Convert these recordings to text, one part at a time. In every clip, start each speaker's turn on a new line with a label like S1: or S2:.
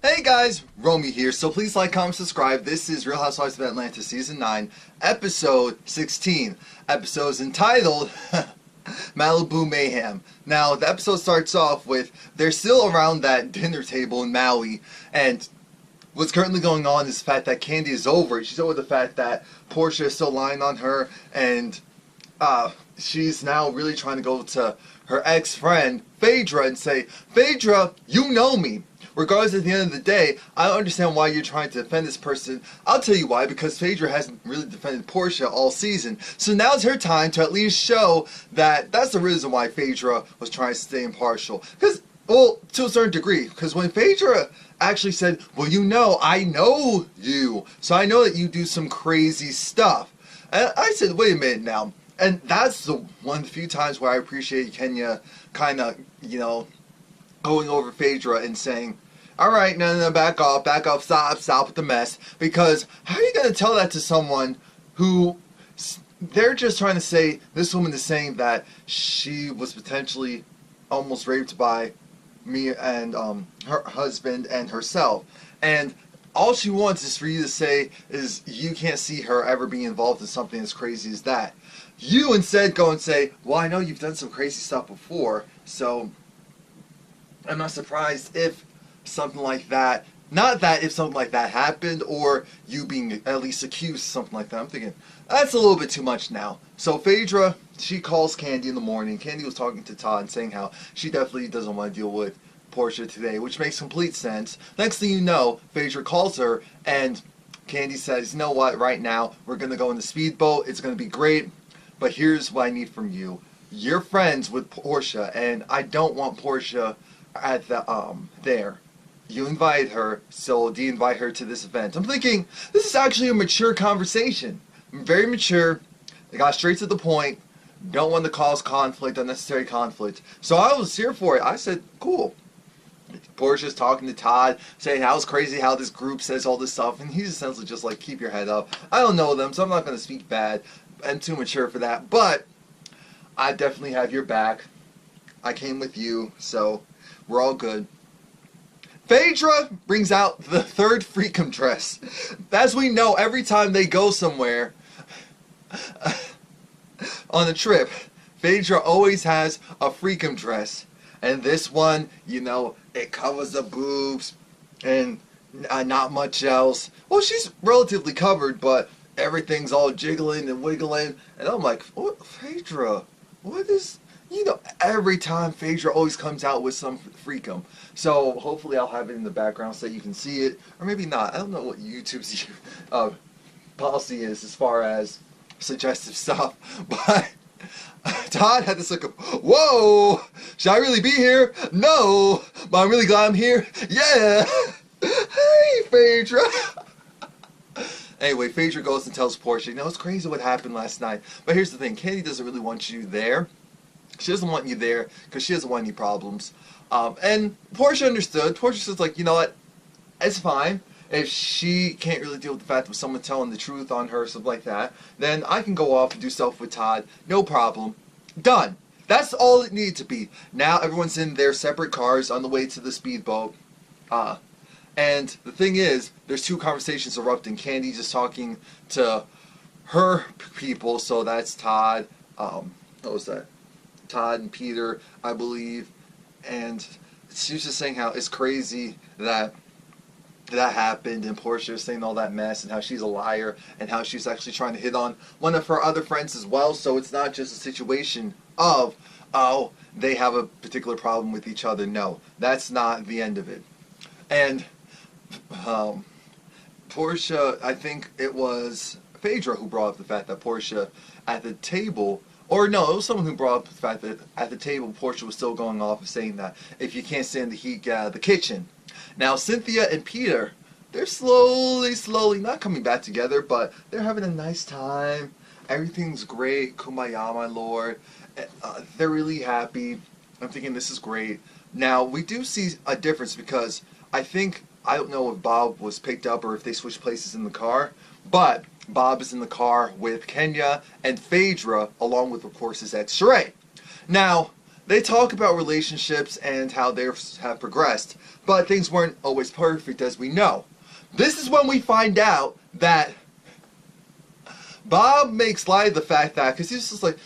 S1: Hey guys, Romie here, so please like, comment, subscribe. This is Real Housewives of Atlanta Season 9, Episode 16. Episode is entitled Maui Mayhem. Now, the episode starts off with, they're still around that dinner table in Maui, and what's currently going on is the fact that Kandi is over it. She's over the fact that Portia is still lying on her, and she's now really trying to go to her ex-friend, Phaedra, and say, Phaedra, you know me. Regardless, at the end of the day, I don't understand why you're trying to defend this person. I'll tell you why, because Phaedra hasn't really defended Portia all season. So now's her time to at least show that that's the reason why Phaedra was trying to stay impartial. Because, well, to a certain degree, because when Phaedra actually said, well, you know, I know you, so I know that you do some crazy stuff. And I said, wait a minute now. And that's the one of the few times where I appreciate Kenya kind of, going over Phaedra and saying, alright, no, back off, stop with the mess. Because how are you going to tell that to someone who, they're just trying to say, this woman is saying that she was potentially almost raped by me and her husband and herself. And all she wants is for you to say is you can't see her ever being involved in something as crazy as that. You instead go and say, well, I know you've done some crazy stuff before, so I'm not surprised if something like that, not that if something like that happened, or you being at least accused of something like that. I'm thinking, that's a little bit too much now. So Phaedra, she calls Kandi in the morning. Kandi was talking to Todd and saying how she definitely doesn't want to deal with Portia today, which makes complete sense. Next thing you know, Phaedra calls her, and Kandi says, you know what, right now, we're going to go in the speedboat, it's going to be great, but here's what I need from you. You're friends with Portia, and I don't want Portia at the, there. You invite her, so do you invite her to this event? I'm thinking, this is actually a mature conversation. Very mature, they got straight to the point, don't want to cause conflict, unnecessary conflict. So I was here for it. I said, cool. Portia's talking to Todd, saying how it's crazy how this group says all this stuff, and he's essentially just like, keep your head up. I don't know them, so I'm not going to speak bad. I'm too mature for that, but I definitely have your back. I came with you, so we're all good. Phaedra brings out the third freakum dress. As we know, every time they go somewhere on a trip, Phaedra always has a freakum dress. And this one, it covers the boobs and not much else. Well, she's relatively covered, but everything's all jiggling and wiggling. And I'm like, what, Phaedra? What is... every time Phaedra always comes out with some freakum. So hopefully I'll have it in the background so you can see it. Or maybe not. I don't know what YouTube's policy is as far as suggestive stuff. But Todd had this look of, whoa, should I really be here? No, but I'm really glad I'm here. Yeah. Hey, Phaedra. Anyway, Phaedra goes and tells Portia, it's crazy what happened last night. But here's the thing, Kandi doesn't really want you there. She doesn't want you there because she doesn't want any problems. And Portia understood. Portia says, like, you know what, it's fine. If she can't really deal with the fact of someone telling the truth on her, stuff like that, then I can go off and do stuff with Todd. No problem. Done. That's all it needed to be. Now everyone's in their separate cars on the way to the speedboat. And the thing is, there's two conversations erupting. Kandi just talking to her people, so that's Todd. What was that? Todd and Peter, I believe. And she was just saying how it's crazy that happened, and Portia is saying all that mess and how she's a liar and how she's actually trying to hit on one of her other friends as well. So it's not just a situation of, oh, they have a particular problem with each other. No, that's not the end of it. And Portia, I think it was Phaedra who brought up the fact that Portia at the table, or no, it was someone who brought up the fact that at the table Portia was still going off and saying that if you can't stand the heat, get out of the kitchen. Now Cynthia and Peter, they're slowly not coming back together, but they're having a nice time. Everything's great. Kumbaya, my lord. They're really happy. I'm thinking this is great. Now we do see a difference because I don't know if Bob was picked up or if they switched places in the car, but Bob is in the car with Kenya and Phaedra, along with, of course, his ex, Sheree. Now, they talk about relationships and how they have progressed, but things weren't always perfect, as we know. This is when we find out that Bob makes light of the fact that, because he's just like,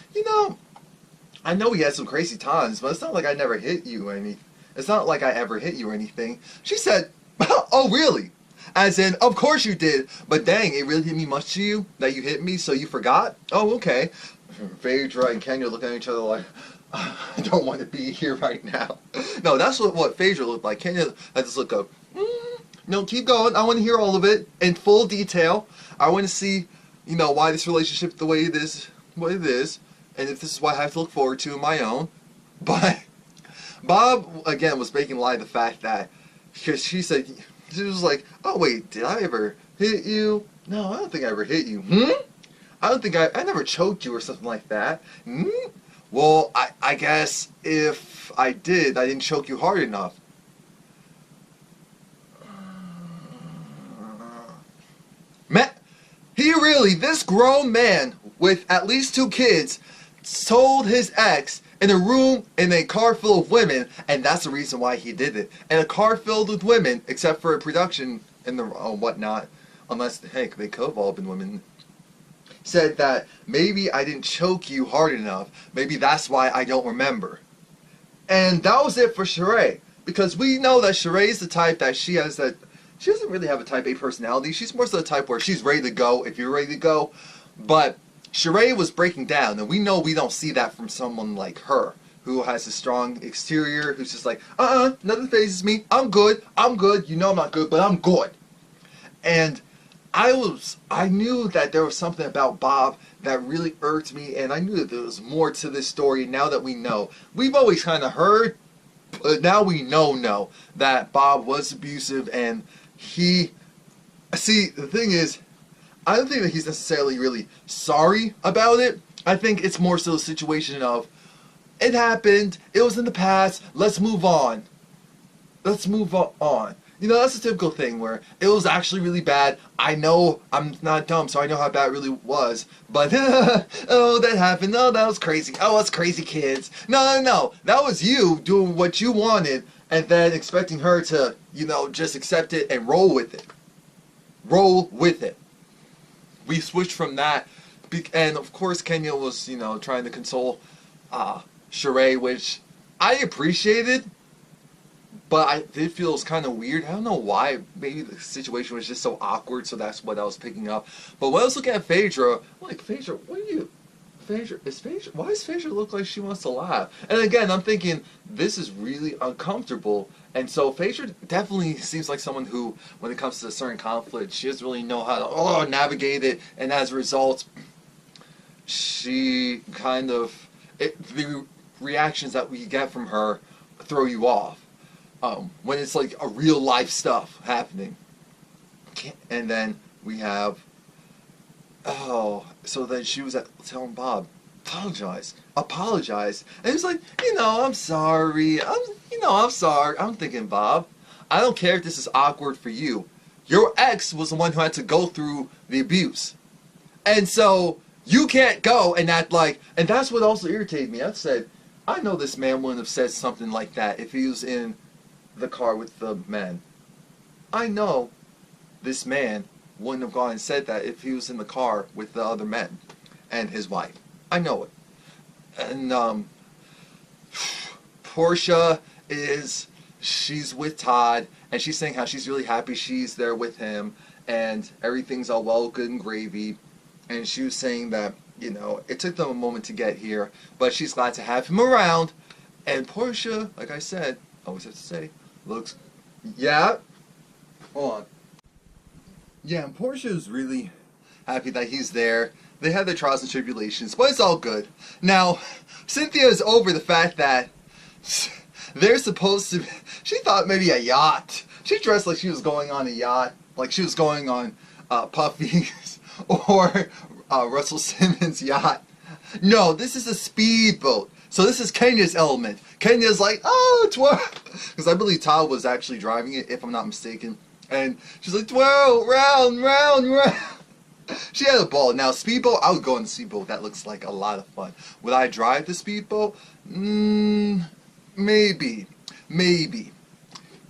S1: I know he had some crazy times, but it's not like I never hit you or anything. It's not like I ever hit you or anything. She said, oh, really? As in, of course you did, but dang, it really didn't mean much to you that you hit me, so you forgot? Oh, okay. Phaedra and Kenya looking at each other like, I don't want to be here right now. No, that's what Phaedra looked like. Kenya had this look of, no, keep going. I want to hear all of it in full detail. I want to see, why this relationship the way it is, what it is, and if this is what I have to look forward to in my own. But Bob, again, was making light of the fact that, because she said, she was like, oh wait, did I ever hit you? No, I don't think I ever hit you. I don't think I never choked you or something like that. Well, I guess if I did, I didn't choke you hard enough. This grown man with at least 2 kids told his ex in a room in a car full of women, and that's the reason why he did it. And a car filled with women, except for a production and the whatnot, unless, heck, they could have all been women, said that maybe I didn't choke you hard enough. Maybe that's why I don't remember. And that was it for Sheree. Because we know that Sheree is the type that she doesn't really have a type A personality. She's more so the type where she's ready to go if you're ready to go. But Sheree was breaking down, and we know we don't see that from someone like her, who has a strong exterior, who's just like, nothing phases me. I'm good. I'm not good, but I'm good. And I knew that there was something about Bob that really irked me, and I knew that there was more to this story now that we know. We've always kind of heard, but now we know that Bob was abusive, and the thing is, I don't think that he's necessarily really sorry about it. I think it's more so a situation of, it happened, it was in the past, let's move on. Let's move on. That's a typical thing where it was actually really bad. I know I'm not dumb, so I know how bad it really was. But, oh, that happened. Oh, that was crazy. Oh, that's crazy, kids. No. That was you doing what you wanted and then expecting her to, just accept it and roll with it. Roll with it. We switched from that. And, of course, Kenya was, trying to console Sheree, which I appreciated. But I did feel it was kind of weird. I don't know why. Maybe the situation was just so awkward, so that's what I was picking up. But when I was looking at Phaedra, I'm like, Phaedra, why does Phaedra look like she wants to laugh? And again, I'm thinking, this is really uncomfortable. And so Phaedra definitely seems like someone who, when it comes to a certain conflict, she doesn't really know how to navigate it. And as a result, she kind of, the reactions that we get from her throw you off. When it's like a real life stuff happening. And then we have, so then she was telling Bob, apologize. And he's like, I'm sorry. I'm sorry. I'm thinking, Bob, I don't care if this is awkward for you. Your ex was the one who had to go through the abuse. And so you can't go and act like, and that's what also irritated me. I said, I know this man wouldn't have said something like that if he was in the car with the men. I know this man wouldn't have gone and said that if he was in the car with the other men and his wife. I know it. And Portia she's with Todd, and she's saying how she's really happy she's there with him and everything's all well, good and gravy. And she was saying that, it took them a moment to get here, but she's glad to have him around. And Portia, like I said, I always have to say, looks, yeah, hold on. Yeah, and Portia's really happy that he's there. They had their trials and tribulations, but it's all good. Now, Cynthia is over the fact that they're supposed to, she thought maybe a yacht. She dressed like she was going on a yacht, like she was going on Puffy's or Russell Simmons' yacht. No, this is a speedboat. So this is Kenya's element. Kenya's like, twirl. Because I believe Todd was actually driving it, if I'm not mistaken. And she's like, twirl, round. She had a ball. Now, speedboat, I would go on the speedboat. That looks like a lot of fun. Would I drive the speedboat? Maybe. Maybe.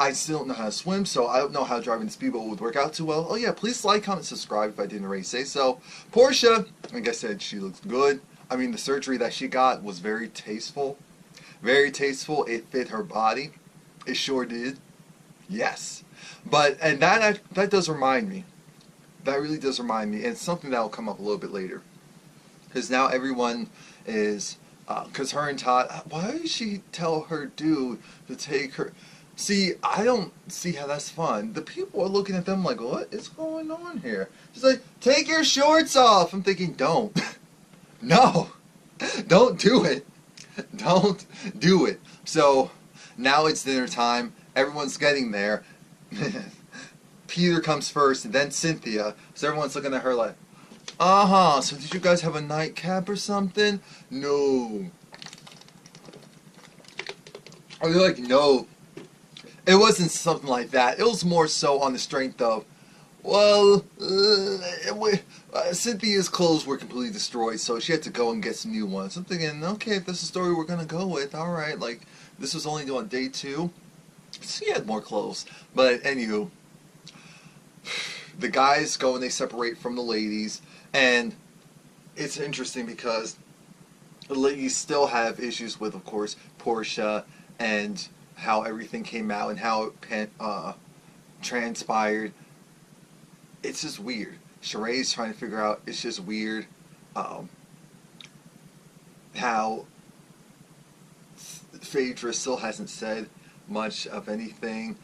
S1: I still don't know how to swim, so I don't know how driving the speedboat would work out too well. Oh yeah, please like, comment, subscribe if I didn't already say so. Portia, like I said, she looks good. I mean, the surgery that she got was very tasteful. Very tasteful. It fit her body. It sure did. Yes. But, and that does remind me. That really does remind me. And it's something that will come up a little bit later. Because now everyone is, because her and Todd, why did she tell her dude to take her? See, I don't see how that's fun. The people are looking at them like, what is going on here? She's like, take your shorts off. I'm thinking, don't. No. Don't do it. Don't do it. So, now it's dinner time. Everyone's getting there. Peter comes first, and then Cynthia. So everyone's looking at her like, uh-huh, so did you guys have a nightcap or something? No. Or they're like, no. It wasn't something like that. It was more so on the strength of, well, Cynthia's clothes were completely destroyed, so she had to go and get some new ones. I'm thinking, okay, if that's the story we're going to go with, alright, like, this was only on day 2. She had more clothes. But, anywho, the guys go and they separate from the ladies, and it's interesting because the ladies still have issues with, of course, Portia and how everything came out and how it transpired. It's just weird. Sheree's trying to figure out, it's just weird how Phaedra still hasn't said much of anything.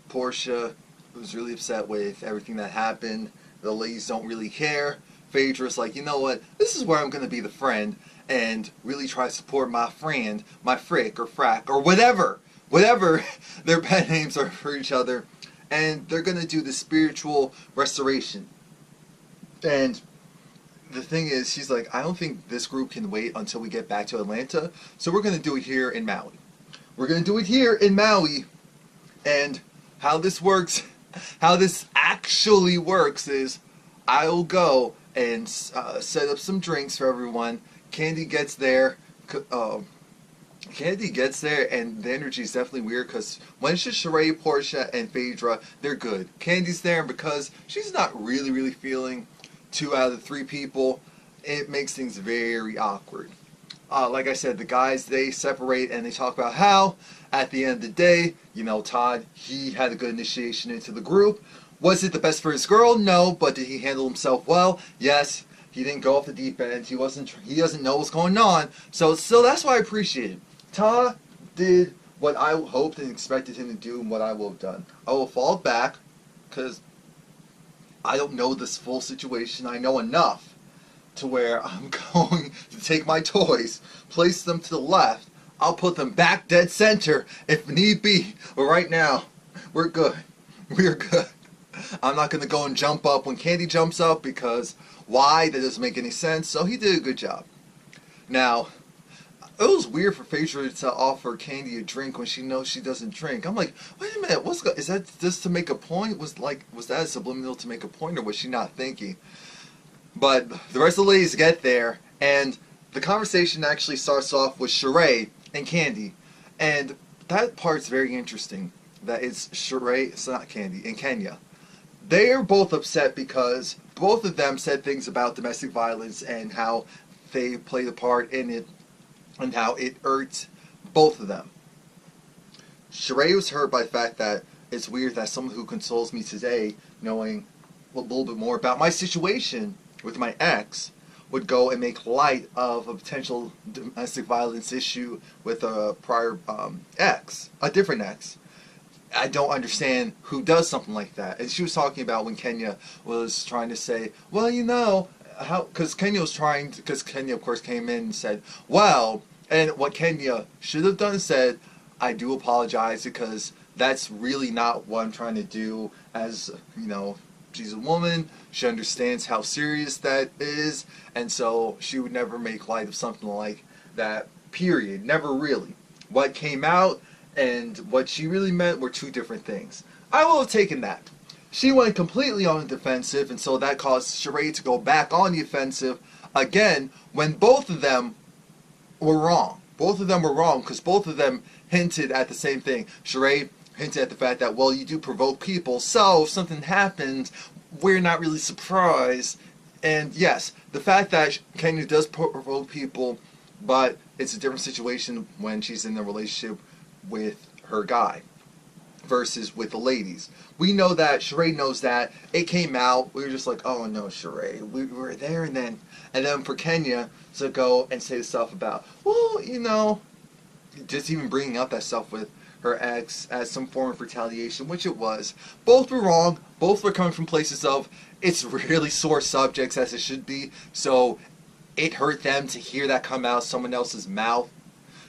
S1: Portia was really upset with everything that happened. The ladies don't really care. Phaedra's like, you know what, this is where I'm going to be the friend and really try to support my friend, my frick or frack or whatever their pet names are for each other, and they're going to do the spiritual restoration. And the thing is, she's like, I don't think this group can wait until we get back to Atlanta, so we're going to do it here in Maui. We're going to do it here in Maui, and how this works, how this actually works is, I'll go and set up some drinks for everyone. Candy gets there, and the energy is definitely weird because when it's just Sheree, Portia, and Phaedra, they're good. Candy's there, and because she's not really feeling 2 out of the 3 people, it makes things very awkward. Like I said, the guys, they separate and they talk about how, at the end of the day, you know, Todd, he had a good initiation into the group. Was it the best for his girl? No, but did he handle himself well? Yes. He didn't go off the deep end. He doesn't know what's going on. So that's what I appreciate. Todd did what I hoped and expected him to do and what I will have done. I will fall back because I don't know this full situation. I know enough to where I'm going to take my toys, place them to the left. I'll put them back dead center if need be. But right now, we're good. We're good. I'm not going to go and jump up when Candy jumps up because why? That doesn't make any sense. So he did a good job. Now, it was weird for Phaedra to offer Candy a drink when she knows she doesn't drink. I'm like, wait a minute, is that just to make a point? Was that subliminal to make a point, or was she not thinking? But the rest of the ladies get there, and the conversation actually starts off with Sheree and Candy, and that part's very interesting. That it's Sheree, it's not Candy, and Kenya. They are both upset because both of them said things about domestic violence and how they played a part in it and how it irked both of them. Sheree was hurt by the fact that it's weird that someone who consoles me today, knowing a little bit more about my situation with my ex, would go and make light of a potential domestic violence issue with a prior ex, a different ex. I don't understand who does something like that. And she was talking about when Kenya was trying to say, well, you know, because Kenya, of course, came in and said, well, and what Kenya should have done is said, I do apologize because that's really not what I'm trying to do. As, you know, she's a woman, she understands how serious that is, and so she would never make light of something like that, period. Never really. What came out and what she really meant were 2 different things. I will have taken that. she went completely on the defensive, and so that caused Sheree to go back on the offensive again when both of them were wrong. Both of them were wrong because both of them hinted at the same thing. Sheree hinted at the fact that, well, you do provoke people, so if something happens, we're not really surprised. And yes, the fact that Kenya does provoke people, but it's a different situation when she's in a relationship with her guy versus with the ladies. We know that, Sheree knows that. It came out, we were just like, oh no, Sheree, we were there, and then for Kenya to go and say stuff about, well, you know, just even bringing up that stuff with her ex as some form of retaliation, which it was. Both were wrong. Both were coming from places of, it's really sore subjects, as it should be, so it hurt them to hear that come out of someone else's mouth,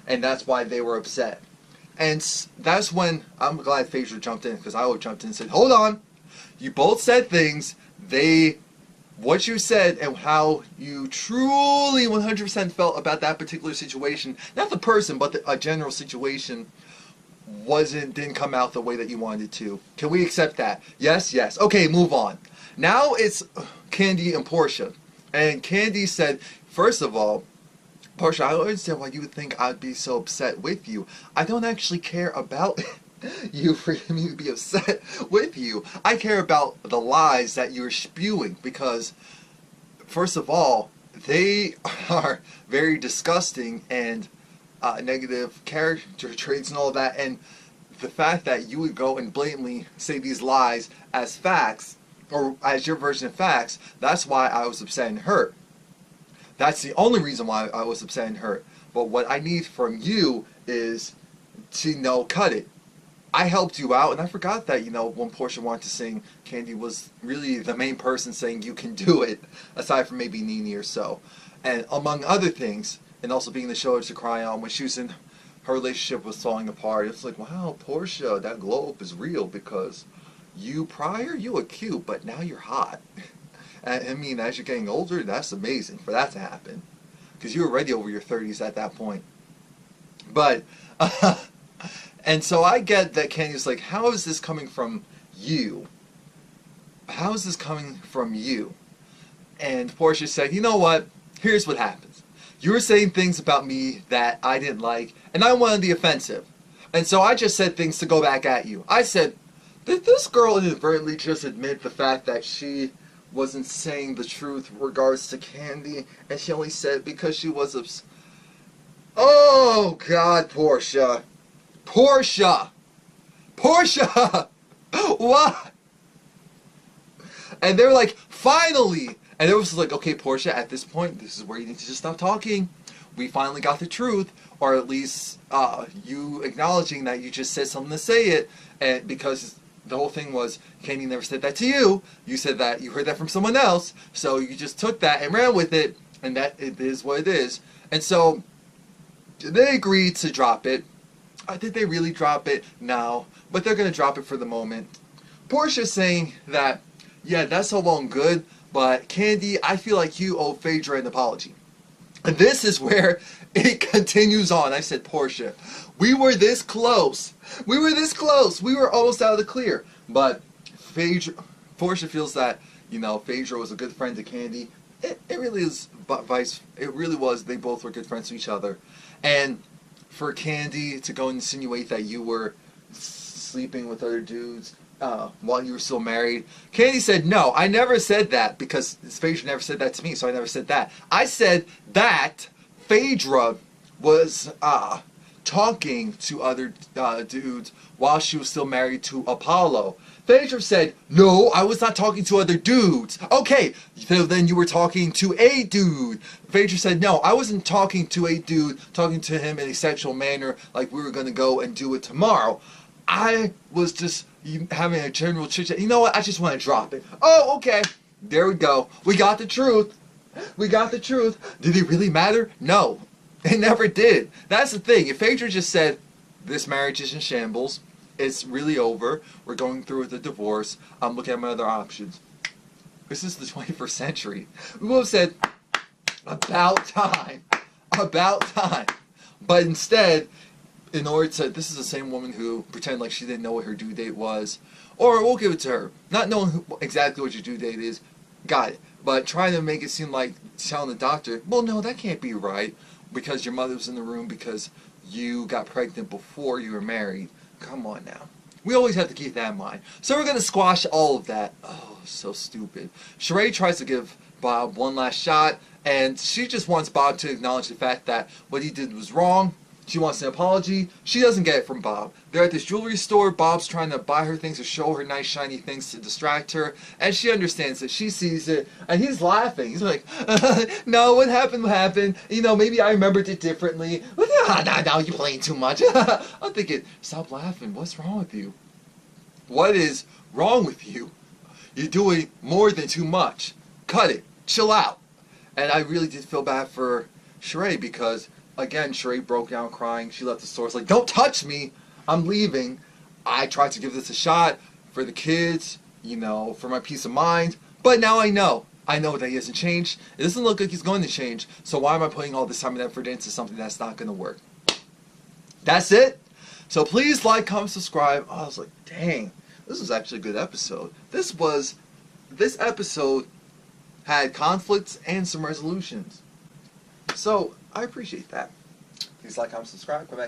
S1: and that's why they were upset. And that's when I'm glad Phaedra jumped in, because I would have jumped in and said, hold on, you both said things, what you said and how you truly 100% felt about that particular situation, not the person, but a general situation, didn't come out the way that you wanted it to. Can we accept that? Yes, yes. Okay, move on. Now it's Kandi and Portia. And Kandi said, first of all, Portia, I don't understand why you would think I'd be so upset with you. I don't actually care about you for me to be upset with you. I care about the lies that you're spewing because, first of all, they are very disgusting and negative character traits and all that, and the fact that you would go and blatantly say these lies as facts, or as your version of facts, that's why I was upset and hurt. That's the only reason why I was upset and hurt. But what I need from you is to, cut it. I helped you out, and I forgot that, when Portia wanted to sing, Kandi was really the main person saying you can do it, aside from maybe Nene or so. And among other things, and also being the shoulder to cry on, when she was in her relationship was falling apart, it's like, wow, Portia, that glow up is real, because prior you were cute, but now you're hot. I mean, as you're getting older, that's amazing for that to happen, because you were already over your 30s at that point. But, and so I get that Kandi's like, how is this coming from you? How is this coming from you? And Portia said, you know what? Here's what happens. You were saying things about me that I didn't like, and I wanted the offensive. And so I just said things to go back at you. I said, did this girl inadvertently just admit the fact that she wasn't saying the truth in regards to Kandi, and she only said because she was Oh, God, Portia. Portia! Portia! What? And they're like, finally! And it was like, okay, Portia, at this point, this is where you need to just stop talking. We finally got the truth, or at least you acknowledging that you just said something to say it, and because the whole thing was, Kandi never said that to you. You said that you heard that from someone else, so you just took that and ran with it, and that it is what it is. And so they agreed to drop it. Did they really drop it? No, but they're going to drop it for the moment. Portia's saying that, yeah, that's all well and good, but Kandi, I feel like you owe Phaedra an apology. And this is where it continues on. I said, Portia, we were this close. We were this close. We were almost out of the clear. But Portia feels that, Phaedra was a good friend to Kandi. It really is it really was. They both were good friends to each other. And for Kandi to go and insinuate that you were sleeping with other dudes while you were still married, Kandi said, no, I never said that, because Phaedra never said that to me, so I never said that. I said that Phaedra was talking to other dudes while she was still married to Apollo. Phaedra said, no, I was not talking to other dudes. Okay, so then you were talking to a dude. Phaedra said, no, I wasn't talking to a dude, talking to him in a sexual manner like we were going to go and do it tomorrow. I was just having a general chit-chat. You know what? I just want to drop it. Oh, okay. There we go. We got the truth. We got the truth. Did it really matter? No. It never did. That's the thing. If Phaedra just said, this marriage is in shambles, it's really over, we're going through with the divorce, I'm looking at my other options. This is the 21st century. We would have said, about time. About time. But instead, in order to, this is the same woman who pretended like she didn't know what her due date was, or we'll give it to her, not knowing exactly what your due date is, got it, but trying to make it seem like telling the doctor, well, no, that can't be right, because your mother was in the room because you got pregnant before you were married. Come on now. We always have to keep that in mind. So we're going to squash all of that. Oh, so stupid. Sheree tries to give Bob one last shot, and she just wants Bob to acknowledge the fact that what he did was wrong. She wants an apology. She doesn't get it from Bob. They're at this jewelry store. Bob's trying to buy her things or show her nice shiny things to distract her. And she understands it. She sees it. And he's laughing. He's like, no, what happened, what happened. You know, maybe I remembered it differently. Now you're playing too much. I'm thinking, stop laughing. What's wrong with you? What is wrong with you? You're doing more than too much. Cut it. Chill out. And I really did feel bad for Sheree because, again, Sheree broke down crying. She left the store. It's like, don't touch me. I'm leaving. I tried to give this a shot for the kids, you know, for my peace of mind. But now I know. I know that he hasn't changed. It doesn't look like he's going to change. So why am I putting all this time and effort into something that's not going to work? That's it. So please like, comment, subscribe. Oh, I was like, dang. This was actually a good episode. This episode had conflicts and some resolutions. So I appreciate that. Please like, comment, subscribe. Come back.